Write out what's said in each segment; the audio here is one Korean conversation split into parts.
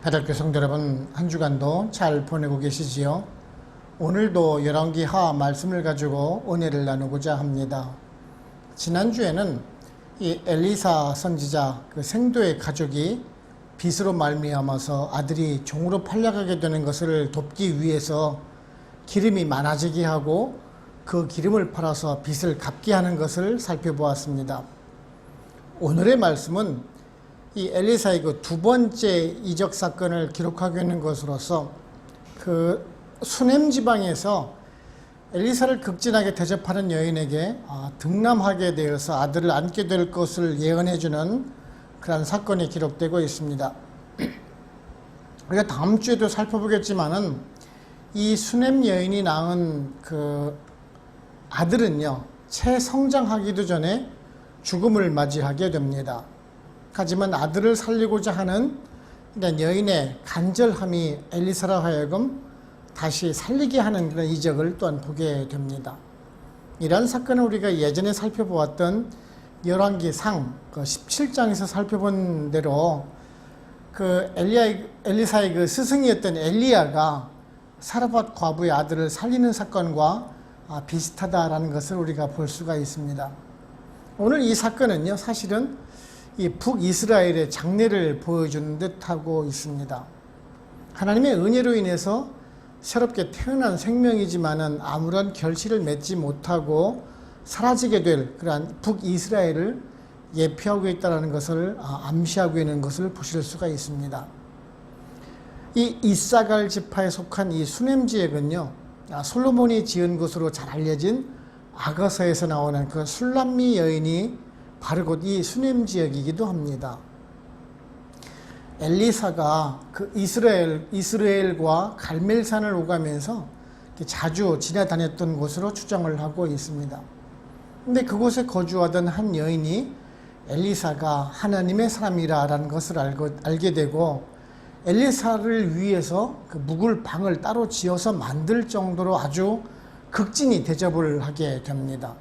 가족교 성도 여러분, 한 주간도 잘 보내고 계시지요? 오늘도 열왕기하 말씀을 가지고 은혜를 나누고자 합니다. 지난주에는 이 엘리사 선지자 그 생도의 가족이 빚으로 말미암아서 아들이 종으로 팔려가게 되는 것을 돕기 위해서 기름이 많아지게 하고 그 기름을 팔아서 빚을 갚게 하는 것을 살펴보았습니다. 오늘의 말씀은 이 엘리사의 그 두 번째 이적 사건을 기록하고 있는 것으로서 그 수넴 지방에서 엘리사를 극진하게 대접하는 여인에게 등남하게 되어서 아들을 안게 될 것을 예언해주는 그러한 사건이 기록되고 있습니다. 우리가 다음 주에도 살펴보겠지만은 이 수넴 여인이 낳은 그 아들은요, 채 성장하기도 전에 죽음을 맞이하게 됩니다. 하지만 아들을 살리고자 하는 여인의 간절함이 엘리사라 하여금 다시 살리게 하는 그런 이적을 또한 보게 됩니다. 이러한 사건은 우리가 예전에 살펴보았던 열왕기상 17장에서 살펴본 대로 그 엘리사의 그 스승이었던 엘리야가 사르밧 과부의 아들을 살리는 사건과 비슷하다라는 것을 우리가 볼 수가 있습니다. 오늘 이 사건은요, 사실은 이 북이스라엘의 장래를 보여주는 듯 하고 있습니다. 하나님의 은혜로 인해서 새롭게 태어난 생명이지만은 아무런 결실을 맺지 못하고 사라지게 될 그러한 북이스라엘을 예표하고 있다는 것을 암시하고 있는 것을 보실 수가 있습니다. 이 이사갈 지파에 속한 이 수넴 지역은요, 솔로몬이 지은 것으로 잘 알려진 아가서에서 나오는 그 술람미 여인이 바로 곧 이 수넴 지역이기도 합니다. 엘리사가 그 이스라엘과 갈멜산을 오가면서 자주 지나다녔던 곳으로 추정을 하고 있습니다. 근데 그곳에 거주하던 한 여인이 엘리사가 하나님의 사람이라는 것을 알게 되고 엘리사를 위해서 그 묵을 방을 따로 지어서 만들 정도로 아주 극진히 대접을 하게 됩니다.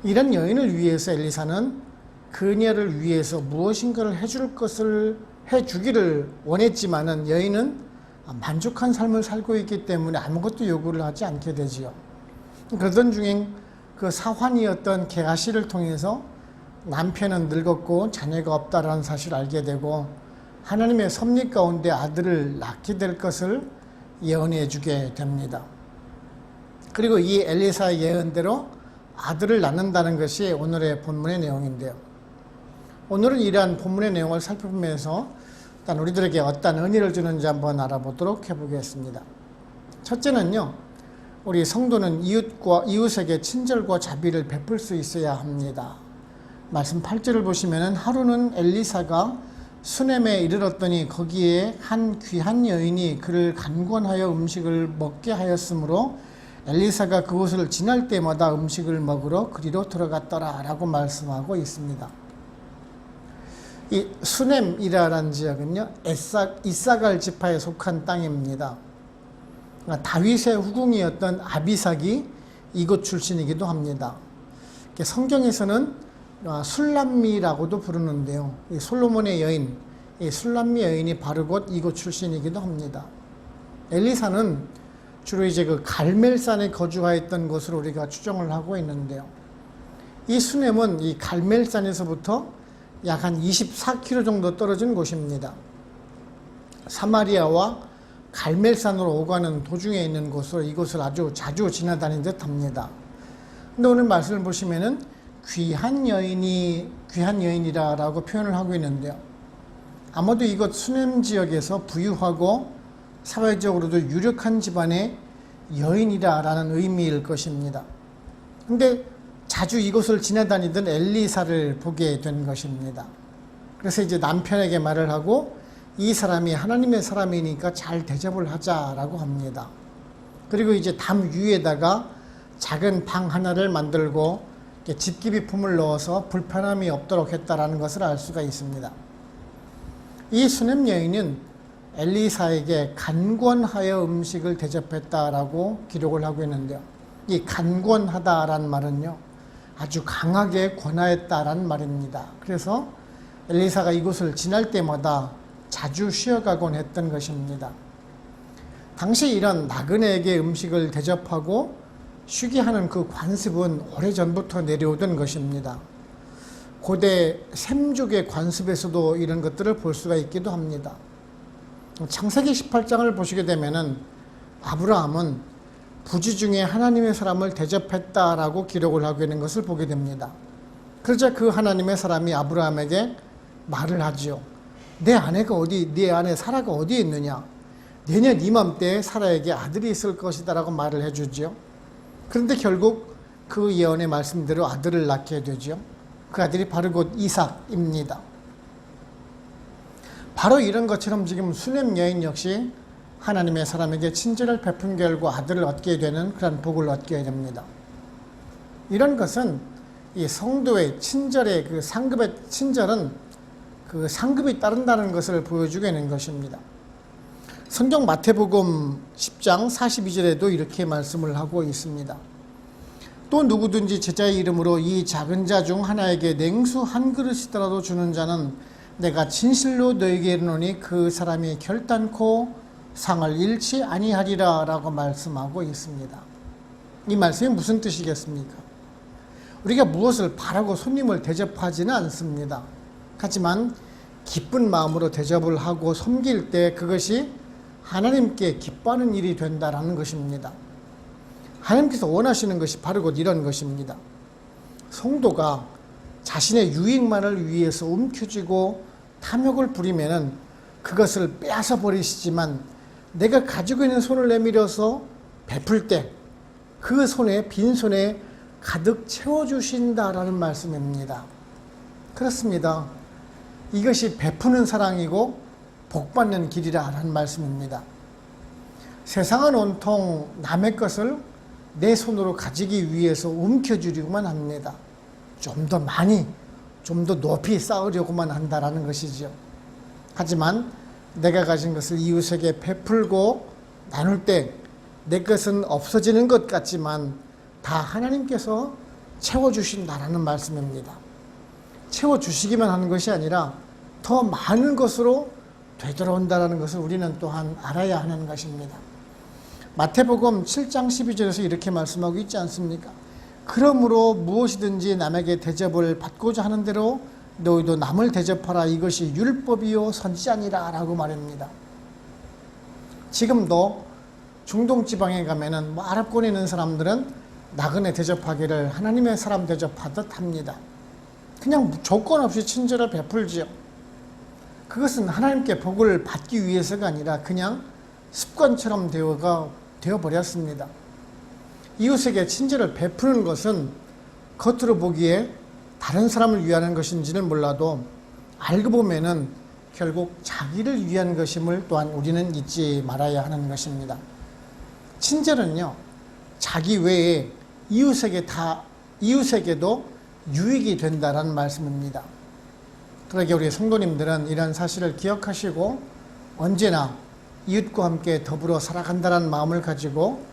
이런 여인을 위해서 엘리사는 그녀를 위해서 무엇인가를 해주기를 원했지만은 여인은 만족한 삶을 살고 있기 때문에 아무것도 요구를 하지 않게 되지요. 그러던 중에 그 사환이었던 게하시를 통해서 남편은 늙었고 자녀가 없다라는 사실을 알게 되고 하나님의 섭리 가운데 아들을 낳게 될 것을 예언해 주게 됩니다. 그리고 이 엘리사의 예언대로 아들을 낳는다는 것이 오늘의 본문의 내용인데요. 오늘은 이러한 본문의 내용을 살펴보면서 일단 우리들에게 어떤 은혜를 주는지 한번 알아보도록 해보겠습니다. 첫째는요, 우리 성도는 이웃에게 친절과 자비를 베풀 수 있어야 합니다. 말씀 8절을 보시면은 하루는 엘리사가 수넴에 이르렀더니 거기에 한 귀한 여인이 그를 간권하여 음식을 먹게 하였으므로 엘리사가 그곳을 지날 때마다 음식을 먹으러 그리로 들어갔더라 라고 말씀하고 있습니다. 이 수넴이라는 지역은요, 이사갈 지파에 속한 땅입니다. 다윗의 후궁이었던 아비삭이 이곳 출신이기도 합니다. 성경에서는 술람미라고도 부르는데요, 이 솔로몬의 여인, 이 술람미 여인이 바로 곧 이곳 출신이기도 합니다. 엘리사는 주로 이제 그 갈멜산에 거주하였던 것으로 우리가 추정을 하고 있는데요. 이 수넴은 이 갈멜산에서부터 약 한 24km 정도 떨어진 곳입니다. 사마리아와 갈멜산으로 오가는 도중에 있는 곳으로 이곳을 아주 자주 지나다닌 듯 합니다. 근데 오늘 말씀을 보시면은 귀한 여인이라고 표현을 하고 있는데요. 아마도 이곳 수넴 지역에서 부유하고 사회적으로도 유력한 집안의 여인이라는 의미일 것입니다. 근데 자주 이곳을 지나다니던 엘리사를 보게 된 것입니다. 그래서 이제 남편에게 말을 하고 이 사람이 하나님의 사람이니까 잘 대접을 하자라고 합니다. 그리고 이제 담 위에다가 작은 방 하나를 만들고 집기비품을 넣어서 불편함이 없도록 했다라는 것을 알 수가 있습니다. 이 수넴 여인은 엘리사에게 간권하여 음식을 대접했다라고 기록을 하고 있는데요. 이 간권하다라는 말은요, 아주 강하게 권하였다라는 말입니다. 그래서 엘리사가 이곳을 지날 때마다 자주 쉬어가곤 했던 것입니다. 당시 이런 나그네에게 음식을 대접하고 쉬게 하는 그 관습은 오래전부터 내려오던 것입니다. 고대 샘족의 관습에서도 이런 것들을 볼 수가 있기도 합니다. 창세기 18장을 보시게 되면은 아브라함은 부지 중에 하나님의 사람을 대접했다라고 기록을 하고 있는 것을 보게 됩니다. 그러자 그 하나님의 사람이 아브라함에게 말을 하지요. 내 아내가 네 아내 사라가 어디에 있느냐? 내년 이맘때에 사라에게 아들이 있을 것이다 라고 말을 해주지요. 그런데 결국 그 예언의 말씀대로 아들을 낳게 되죠. 그 아들이 바로 곧 이삭입니다. 바로 이런 것처럼 지금 수넴 여인 역시 하나님의 사람에게 친절을 베푼 결과 아들을 얻게 되는 그런 복을 얻게 됩니다. 이런 것은 이 성도의 친절의 그 상급의 친절은 그 상급이 따른다는 것을 보여주고 있는 것입니다. 성경 마태복음 10장 42절에도 이렇게 말씀을 하고 있습니다. 또 누구든지 제자의 이름으로 이 작은 자 중 하나에게 냉수 한 그릇이더라도 주는 자는 내가 진실로 너에게 이르노니 그 사람이 결단코 상을 잃지 아니하리라 라고 말씀하고 있습니다. 이 말씀이 무슨 뜻이겠습니까? 우리가 무엇을 바라고 손님을 대접하지는 않습니다. 하지만 기쁜 마음으로 대접을 하고 섬길 때 그것이 하나님께 기뻐하는 일이 된다라는 것입니다. 하나님께서 원하시는 것이 바로 곧 이런 것입니다. 성도가 자신의 유익만을 위해서 움켜쥐고 탐욕을 부리면은 그것을 빼앗아 버리시지만 내가 가지고 있는 손을 내밀어서 베풀 때 그 손에 빈손에 가득 채워주신다라는 말씀입니다. 그렇습니다. 이것이 베푸는 사랑이고 복받는 길이라는 말씀입니다. 세상은 온통 남의 것을 내 손으로 가지기 위해서 움켜쥐려고만 합니다. 좀 더 많이, 좀 더 높이 쌓으려고만 한다라는 것이죠. 하지만 내가 가진 것을 이웃에게 베풀고 나눌 때 내 것은 없어지는 것 같지만 다 하나님께서 채워주신다라는 말씀입니다. 채워주시기만 하는 것이 아니라 더 많은 것으로 되돌아온다는 것을 우리는 또한 알아야 하는 것입니다. 마태복음 7장 12절에서 이렇게 말씀하고 있지 않습니까? 그러므로 무엇이든지 남에게 대접을 받고자 하는 대로 너희도 남을 대접하라. 이것이 율법이요 선지자니라 라고 말합니다. 지금도 중동 지방에 가면은 아랍권에 있는 사람들은 나그네 대접하기를 하나님의 사람 대접하듯 합니다. 그냥 조건 없이 친절을 베풀지요. 그것은 하나님께 복을 받기 위해서가 아니라 그냥 습관처럼 되어버렸습니다. 이웃에게 친절을 베푸는 것은 겉으로 보기에 다른 사람을 위하는 것인지는 몰라도 알고 보면은 결국 자기를 위한 것임을 또한 우리는 잊지 말아야 하는 것입니다. 친절은요, 자기 외에 이웃에게도 유익이 된다라는 말씀입니다. 그러게 우리 성도님들은 이런 사실을 기억하시고 언제나 이웃과 함께 더불어 살아간다는 마음을 가지고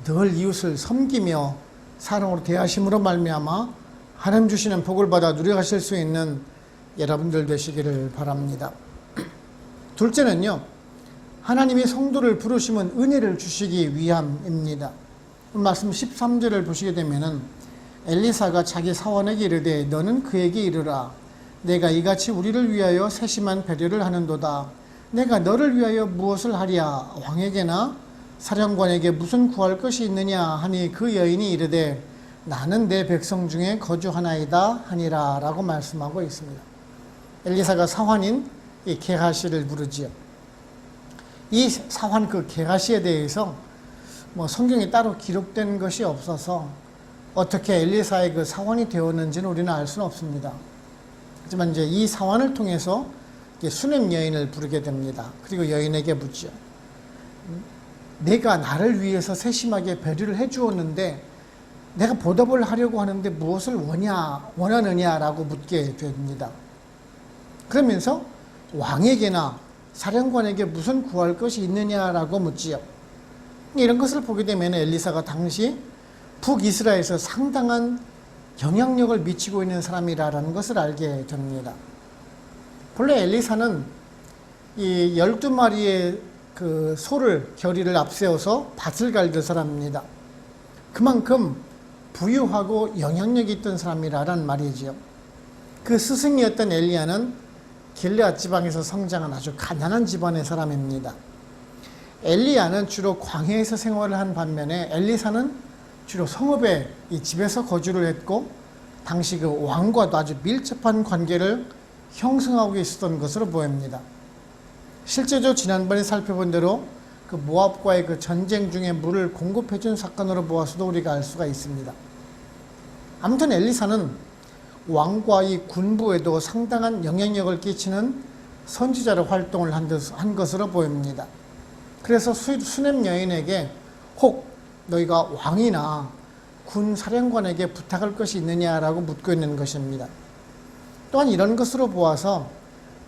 늘 이웃을 섬기며 사랑으로 대하심으로 말미암아 하나님 주시는 복을 받아 누려가실 수 있는 여러분들 되시기를 바랍니다. 둘째는요, 하나님이 성도를 부르시면 은혜를 주시기 위함입니다. 말씀 13절을 보시게 되면은 엘리사가 자기 사원에게 이르되 너는 그에게 이르라. 내가 이같이 우리를 위하여 세심한 배려를 하는도다. 내가 너를 위하여 무엇을 하랴? 왕에게나 사령관에게 무슨 구할 것이 있느냐 하니 그 여인이 이르되 나는 내 백성 중에 거주하나이다 하니라 라고 말씀하고 있습니다. 엘리사가 사환인 이 게하시를 부르지요. 이 사환 그 게하시에 대해서 성경에 따로 기록된 것이 없어서 어떻게 엘리사의 그 사환이 되었는지는 우리는 알 수는 없습니다. 하지만 이제 이 사환을 통해서 수넴 여인을 부르게 됩니다. 그리고 여인에게 묻죠. 내가 나를 위해서 세심하게 배려를 해주었는데 내가 보답을 하려고 하는데 무엇을 원하느냐라고 묻게 됩니다. 그러면서 왕에게나 사령관에게 무슨 구할 것이 있느냐라고 묻지요. 이런 것을 보게 되면 엘리사가 당시 북이스라엘에서 상당한 영향력을 미치고 있는 사람이라는 것을 알게 됩니다. 본래 엘리사는 이 12마리의 그 소를 결의를 앞세워서 밭을 갈던 사람입니다. 그만큼 부유하고 영향력이 있던 사람이라는 말이지요. 그 스승이었던 엘리야는 길르앗 지방에서 성장한 아주 가난한 집안의 사람입니다. 엘리야는 주로 광야에서 생활을 한 반면에 엘리사는 주로 성읍에 이 집에서 거주를 했고 당시 그 왕과도 아주 밀접한 관계를 형성하고 있었던 것으로 보입니다. 실제로 지난번에 살펴본 대로 그 모압과의 그 전쟁 중에 물을 공급해 준 사건으로 보아서도 우리가 알 수가 있습니다. 아무튼 엘리사는 왕과 이 군부에도 상당한 영향력을 끼치는 선지자로 활동을 한 것으로 보입니다. 그래서 수넴 여인에게 혹 너희가 왕이나 군 사령관에게 부탁할 것이 있느냐라고 묻고 있는 것입니다. 또한 이런 것으로 보아서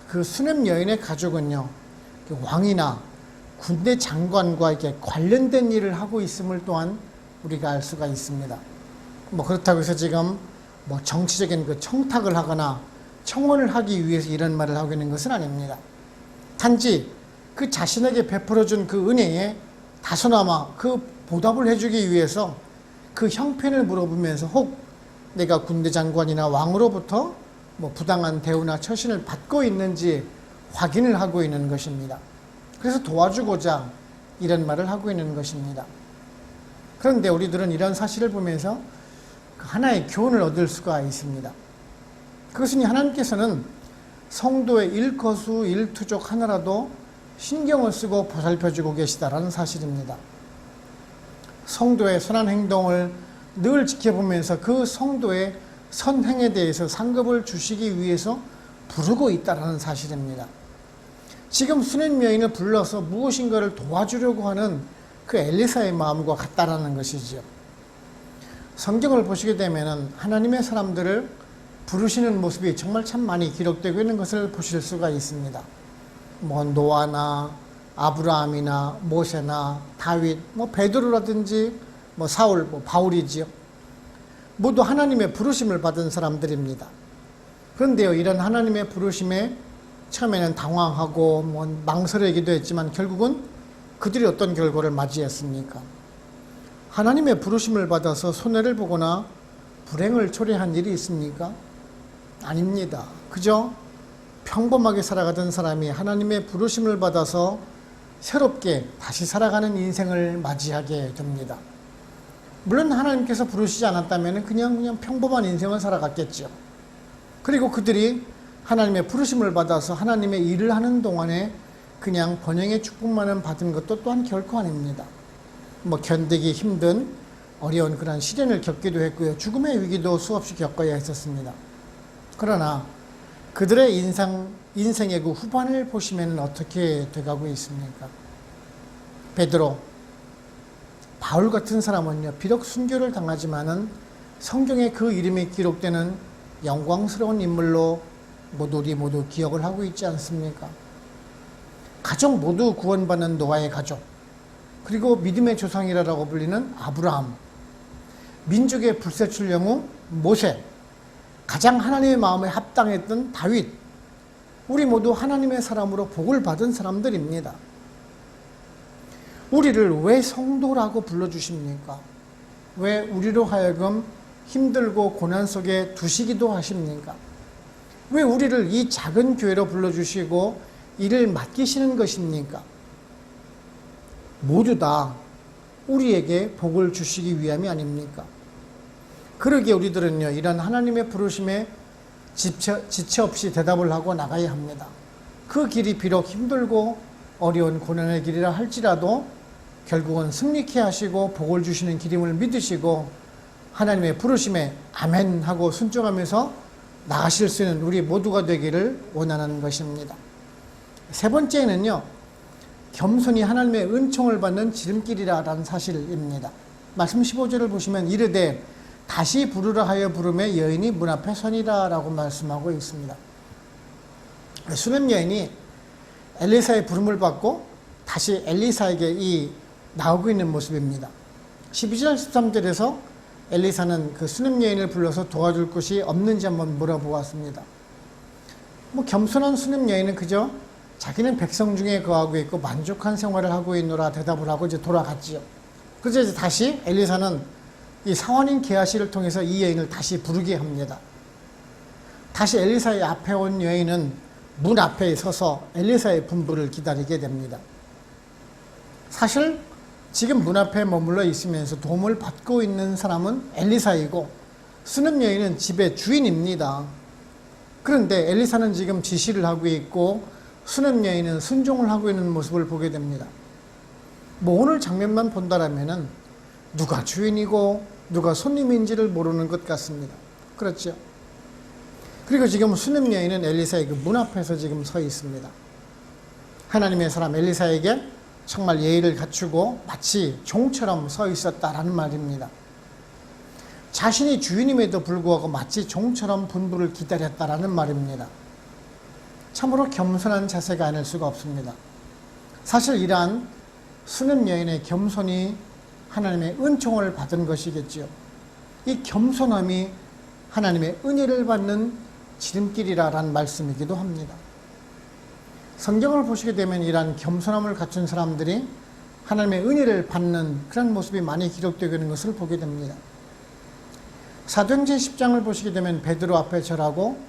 그 수넴 여인의 가족은요, 왕이나 군대 장관과 이렇게 관련된 일을 하고 있음을 또한 우리가 알 수가 있습니다. 뭐 그렇다고 해서 지금 뭐 정치적인 그 청탁을 하거나 청원을 하기 위해서 이런 말을 하고 있는 것은 아닙니다. 단지 그 자신에게 베풀어준 그 은혜에 다소나마 그 보답을 해주기 위해서 그 형편을 물어보면서 혹 내가 군대 장관이나 왕으로부터 뭐 부당한 대우나 처신을 받고 있는지 확인을 하고 있는 것입니다. 그래서 도와주고자 이런 말을 하고 있는 것입니다. 그런데 우리들은 이런 사실을 보면서 하나의 교훈을 얻을 수가 있습니다. 그것은 하나님께서는 성도의 일거수 일투족 하나라도 신경을 쓰고 보살펴주고 계시다라는 사실입니다. 성도의 선한 행동을 늘 지켜보면서 그 성도의 선행에 대해서 상급을 주시기 위해서 부르고 있다는 사실입니다. 지금 수넴 여인을 불러서 무엇인가를 도와주려고 하는 그 엘리사의 마음과 같다라는 것이지요. 성경을 보시게 되면 하나님의 사람들을 부르시는 모습이 정말 참 많이 기록되고 있는 것을 보실 수가 있습니다. 뭐 노아나 아브라함이나 모세나 다윗, 뭐 베드로라든지 뭐 사울, 뭐 바울이지요. 모두 하나님의 부르심을 받은 사람들입니다. 그런데요, 이런 하나님의 부르심에 처음에는 당황하고 뭐 망설이기도 했지만 결국은 그들이 어떤 결과를 맞이했습니까? 하나님의 부르심을 받아서 손해를 보거나 불행을 초래한 일이 있습니까? 아닙니다. 그저 평범하게 살아가던 사람이 하나님의 부르심을 받아서 새롭게 다시 살아가는 인생을 맞이하게 됩니다. 물론 하나님께서 부르시지 않았다면 그냥 평범한 인생을 살아갔겠죠. 그리고 그들이 하나님의 부르심을 받아서 하나님의 일을 하는 동안에 그냥 번영의 축복만을 받은 것도 또한 결코 아닙니다. 뭐 견디기 힘든 어려운 그런 시련을 겪기도 했고요. 죽음의 위기도 수없이 겪어야 했었습니다. 그러나 그들의 인생의 그 후반을 보시면 어떻게 돼가고 있습니까? 베드로, 바울 같은 사람은요, 비록 순교를 당하지만은 성경에 그 이름이 기록되는 영광스러운 인물로 우리 모두 기억을 하고 있지 않습니까? 가족 모두 구원받는 노아의 가족, 그리고 믿음의 조상이라고 불리는 아브라함, 민족의 불세출 영웅 모세, 가장 하나님의 마음에 합당했던 다윗, 우리 모두 하나님의 사람으로 복을 받은 사람들입니다. 우리를 왜 성도라고 불러주십니까? 왜 우리로 하여금 힘들고 고난 속에 두시기도 하십니까? 왜 우리를 이 작은 교회로 불러주시고 일을 맡기시는 것입니까? 모두 다 우리에게 복을 주시기 위함이 아닙니까? 그러기에 우리들은요, 이런 하나님의 부르심에 지체 없이 대답을 하고 나가야 합니다. 그 길이 비록 힘들고 어려운 고난의 길이라 할지라도 결국은 승리케 하시고 복을 주시는 길임을 믿으시고 하나님의 부르심에 아멘 하고 순종하면서 나가실 수 있는 우리 모두가 되기를 원하는 것입니다. 세 번째는요, 겸손히 하나님의 은총을 받는 지름길이라는 사실입니다. 말씀 15절을 보시면 이르되 다시 부르라 하여 부르매 여인이 문 앞에 서니라 라고 말씀하고 있습니다. 수넴 여인이 엘리사의 부름을 받고 다시 엘리사에게 나오고 있는 모습입니다. 12절 13절에서 엘리사는 그 수넴 여인을 불러서 도와줄 것이 없는지 한번 물어보았습니다. 겸손한 수넴 여인은 그저 자기는 백성 중에 거하고 있고 만족한 생활을 하고 있노라 대답을 하고 이제 돌아갔지요. 그래서 이제 다시 엘리사는 이 사환인 게하시를 통해서 이 여인을 다시 부르게 합니다. 다시 엘리사의 앞에 온 여인은 문 앞에 서서 엘리사의 분부를 기다리게 됩니다. 사실 지금 문 앞에 머물러 있으면서 도움을 받고 있는 사람은 엘리사이고 수냄 여인은 집의 주인입니다. 그런데 엘리사는 지금 지시를 하고 있고 수냄 여인은 순종을 하고 있는 모습을 보게 됩니다. 뭐 오늘 장면만 본다라면은 누가 주인이고 누가 손님인지를 모르는 것 같습니다. 그렇죠? 그리고 지금 수냄 여인은 엘리사의 그 문 앞에서 지금 서 있습니다. 하나님의 사람 엘리사에게 정말 예의를 갖추고 마치 종처럼 서 있었다라는 말입니다. 자신이 주인임에도 불구하고 마치 종처럼 분부를 기다렸다라는 말입니다. 참으로 겸손한 자세가 아닐 수가 없습니다. 사실 이러한 수냄 여인의 겸손이 하나님의 은총을 받은 것이겠지요. 이 겸손함이 하나님의 은혜를 받는 지름길이라는 말씀이기도 합니다. 성경을 보시게 되면 이러한 겸손함을 갖춘 사람들이 하나님의 은혜를 받는 그런 모습이 많이 기록되고 있는 것을 보게 됩니다. 사도행전 10장을 보시게 되면 베드로 앞에 절하고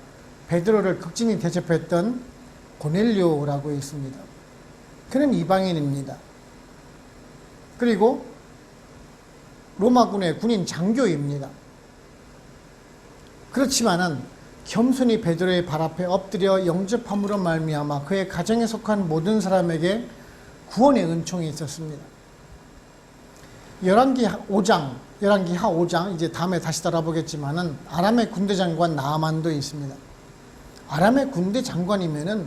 베드로를 극진히 대접했던 고넬료라고 있습니다. 그는 이방인입니다. 그리고 로마군의 군인 장교입니다. 그렇지만은 겸손히 베드로의 발 앞에 엎드려 영접함으로 말미암아 그의 가정에 속한 모든 사람에게 구원의 은총이 있었습니다. 열왕기하 5장 이제 다음에 다시 따라보겠지만은 아람의 군대 장관 나아만도 있습니다. 아람의 군대 장관이면은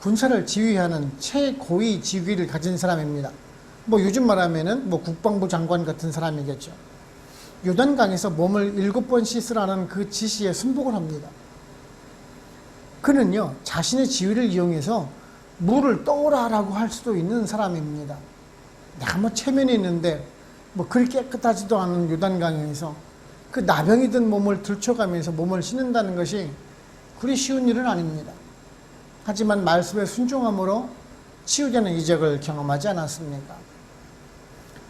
군사를 지휘하는 최고위 직위를 가진 사람입니다. 뭐 요즘 말하면은 뭐 국방부 장관 같은 사람이겠죠. 요단강에서 몸을 7번 씻으라는 그 지시에 순복을 합니다. 그는요, 자신의 지위를 이용해서 물을 떠오라라고 할 수도 있는 사람입니다. 내가 뭐 체면이 있는데 뭐 그리 깨끗하지도 않은 요단강에서 그 나병이 든 몸을 들쳐가면서 몸을 씻는다는 것이 그리 쉬운 일은 아닙니다. 하지만 말씀에 순종함으로 치유되는 이적을 경험하지 않았습니까?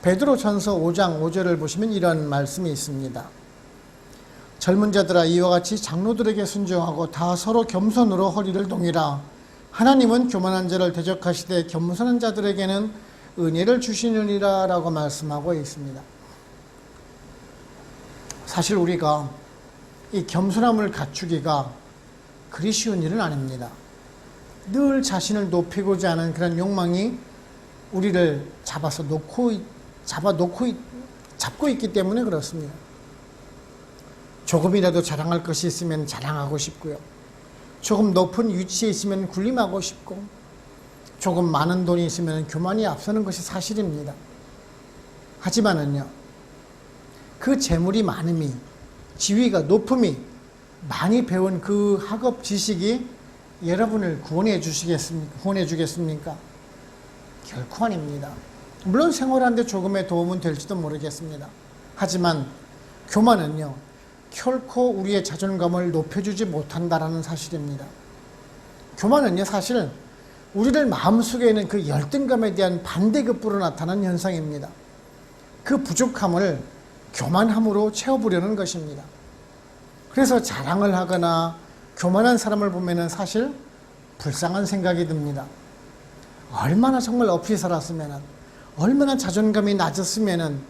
베드로전서 5장 5절을 보시면 이런 말씀이 있습니다. 젊은 자들아 이와 같이 장로들에게 순종하고 다 서로 겸손으로 허리를 동이라. 하나님은 교만한 자를 대적하시되 겸손한 자들에게는 은혜를 주시느니라 라고 말씀하고 있습니다. 사실 우리가 이 겸손함을 갖추기가 그리 쉬운 일은 아닙니다. 늘 자신을 높이고자 하는 그런 욕망이 우리를 잡고 있기 때문에 그렇습니다. 조금이라도 자랑할 것이 있으면 자랑하고 싶고요. 조금 높은 위치에 있으면 군림하고 싶고, 조금 많은 돈이 있으면 교만이 앞서는 것이 사실입니다. 하지만은요, 그 재물이 많음이, 지위가 높음이, 많이 배운 그 학업 지식이 여러분을 구원해 주겠습니까? 결코 아닙니다. 물론 생활하는데 조금의 도움은 될지도 모르겠습니다. 하지만 교만은요, 결코 우리의 자존감을 높여주지 못한다라는 사실입니다. 교만은요, 사실 우리들 마음속에 있는 그 열등감에 대한 반대급부로 나타나는 현상입니다. 그 부족함을 교만함으로 채워보려는 것입니다. 그래서 자랑을 하거나 교만한 사람을 보면은 사실 불쌍한 생각이 듭니다. 얼마나 정말 없이 살았으면은, 얼마나 자존감이 낮았으면은,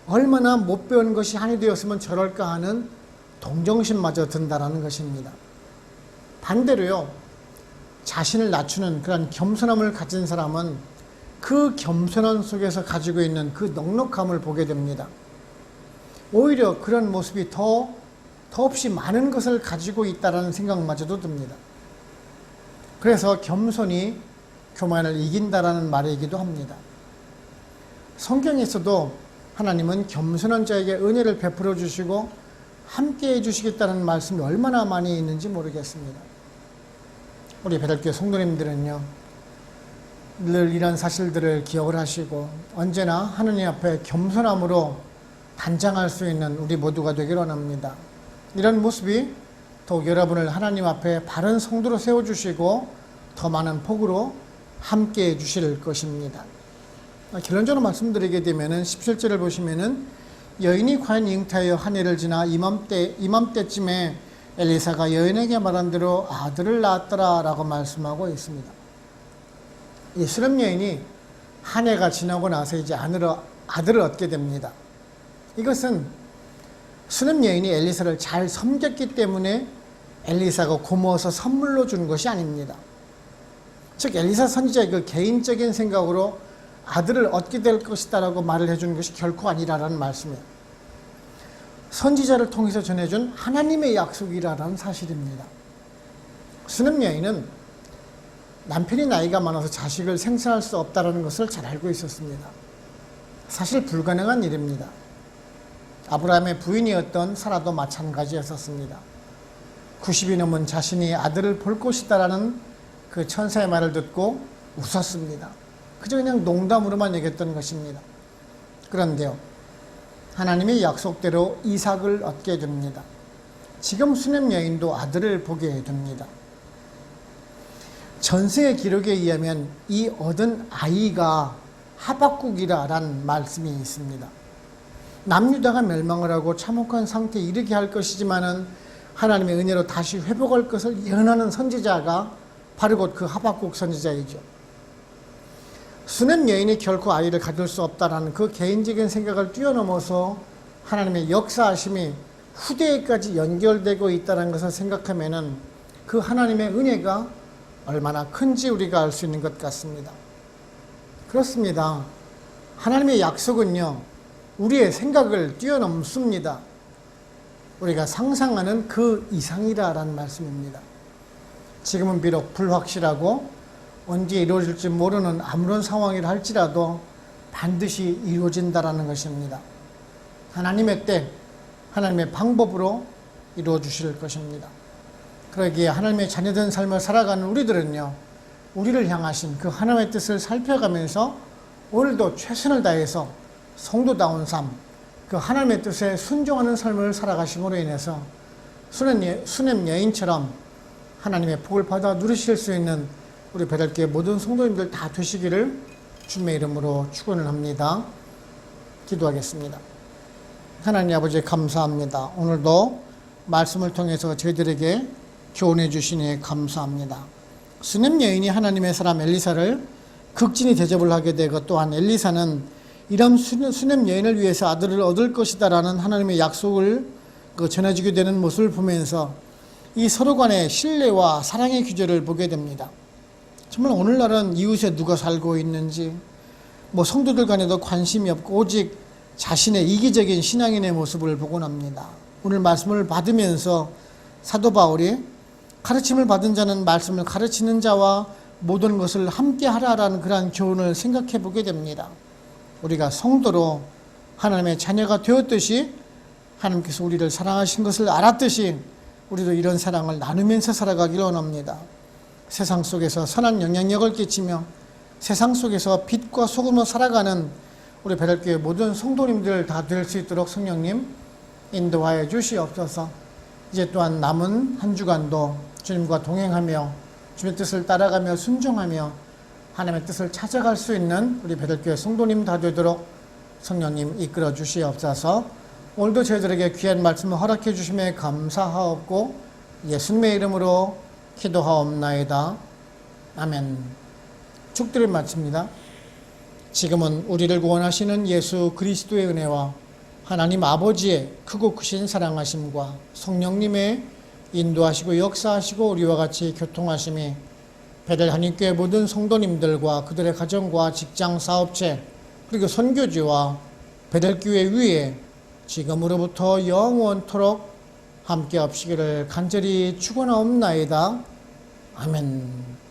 얼마나 못 배운 것이 한이 되었으면 저럴까 하는 동정심마저 든다라는 것입니다. 반대로요, 자신을 낮추는 그런 겸손함을 가진 사람은 그 겸손함 속에서 가지고 있는 그 넉넉함을 보게 됩니다. 오히려 그런 모습이 더없이 많은 것을 가지고 있다는 생각마저도 듭니다. 그래서 겸손이 교만을 이긴다라는 말이기도 합니다. 성경에서도 하나님은 겸손한 자에게 은혜를 베풀어 주시고 함께 해주시겠다는 말씀이 얼마나 많이 있는지 모르겠습니다. 우리 배달교회 성도님들은요, 늘 이런 사실들을 기억을 하시고 언제나 하느님 앞에 겸손함으로 단장할 수 있는 우리 모두가 되기를 원합니다. 이런 모습이 더욱 여러분을 하나님 앞에 바른 성도로 세워주시고 더 많은 복으로 함께 해 주실 것입니다. 결론적으로 말씀드리게 되면은 17절을 보시면은 여인이 과연 잉태하여 한 해를 지나 이맘때쯤에 엘리사가 여인에게 말한 대로 아들을 낳았더라 라고 말씀하고 있습니다. 이 수렘 여인이 한 해가 지나고 나서 이제 아들을 얻게 됩니다. 이것은 수렘 여인이 엘리사를 잘 섬겼기 때문에 엘리사가 고마워서 선물로 준 것이 아닙니다. 즉 엘리사 선지자의 그 개인적인 생각으로 아들을 얻게 될 것이다 라고 말을 해주는 것이 결코 아니라는 말씀이에요. 선지자를 통해서 전해준 하나님의 약속이라는 사실입니다. 수렘 여인은 남편이 나이가 많아서 자식을 생산할 수 없다는 것을 잘 알고 있었습니다. 사실 불가능한 일입니다. 아브라함의 부인이었던 사라도 마찬가지였었습니다. 90이 넘은 자신이 아들을 볼 것이다라는 그 천사의 말을 듣고 웃었습니다. 그저 그냥 농담으로만 얘기했던 것입니다. 그런데요, 하나님의 약속대로 이삭을 얻게 됩니다. 지금 수렘 여인도 아들을 보게 됩니다. 전세의 기록에 의하면 이 얻은 아이가 하박국이라는 말씀이 있습니다. 남유다가 멸망을 하고 참혹한 상태에 이르게 할 것이지만은 하나님의 은혜로 다시 회복할 것을 예언하는 선지자가 바로 곧 그 하박국 선지자이죠. 수렘 여인이 결코 아이를 가질 수 없다라는 그 개인적인 생각을 뛰어넘어서 하나님의 역사하심이 후대에까지 연결되고 있다는 것을 생각하면은 그 하나님의 은혜가 얼마나 큰지 우리가 알 수 있는 것 같습니다. 그렇습니다. 하나님의 약속은요, 우리의 생각을 뛰어넘습니다. 우리가 상상하는 그 이상이라는 말씀입니다. 지금은 비록 불확실하고 언제 이루어질지 모르는 아무런 상황이라 할지라도 반드시 이루어진다라는 것입니다. 하나님의 때, 하나님의 방법으로 이루어 주실 것입니다. 그러기에 하나님의 자녀된 삶을 살아가는 우리들은요, 우리를 향하신 그 하나님의 뜻을 살펴가면서 오늘도 최선을 다해서 성도다운 삶, 그 하나님의 뜻에 순종하는 삶을 살아가심으로 인해서 수렘 여인처럼 하나님의 복을 받아 누리실 수 있는 우리 베델교회 모든 성도님들 다 되시기를 주님의 이름으로 축원을 합니다. 기도하겠습니다. 하나님 아버지 감사합니다. 오늘도 말씀을 통해서 저희들에게 교훈해 주시니 감사합니다. 수렘 여인이 하나님의 사람 엘리사를 극진히 대접을 하게 되고 또한 엘리사는 이런 수렘 여인을 위해서 아들을 얻을 것이다라는 하나님의 약속을 전해주게 되는 모습을 보면서 이 서로 간의 신뢰와 사랑의 규제를 보게 됩니다. 정말 오늘날은 이웃에 누가 살고 있는지 성도들 간에도 관심이 없고 오직 자신의 이기적인 신앙인의 모습을 보곤 합니다. 오늘 말씀을 받으면서 사도 바울이 가르침을 받은 자는 말씀을 가르치는 자와 모든 것을 함께 하라라는 그러한 교훈을 생각해 보게 됩니다. 우리가 성도로 하나님의 자녀가 되었듯이 하나님께서 우리를 사랑하신 것을 알았듯이 우리도 이런 사랑을 나누면서 살아가기를 원합니다. 세상 속에서 선한 영향력을 끼치며 세상 속에서 빛과 소금으로 살아가는 우리 베델교회 모든 성도님들 다 될 수 있도록 성령님 인도하여 주시옵소서. 이제 또한 남은 한 주간도 주님과 동행하며 주님의 뜻을 따라가며 순종하며 하나님의 뜻을 찾아갈 수 있는 우리 베델교회 성도님 다 되도록 성령님 이끌어 주시옵소서. 오늘도 저희들에게 귀한 말씀을 허락해 주심에 감사하옵고 예수님의 이름으로 기도하옵나이다. 아멘. 축들을 마칩니다. 지금은 우리를 구원하시는 예수 그리스도의 은혜와 하나님 아버지의 크고 크신 사랑하심과 성령님의 인도하시고 역사하시고 우리와 같이 교통하심이 베델 한인교회 모든 성도님들과 그들의 가정과 직장 사업체 그리고 선교지와 베델교회 위에 지금으로부터 영원토록 함께 없시기를 간절히 축원하옵나이다. 아멘.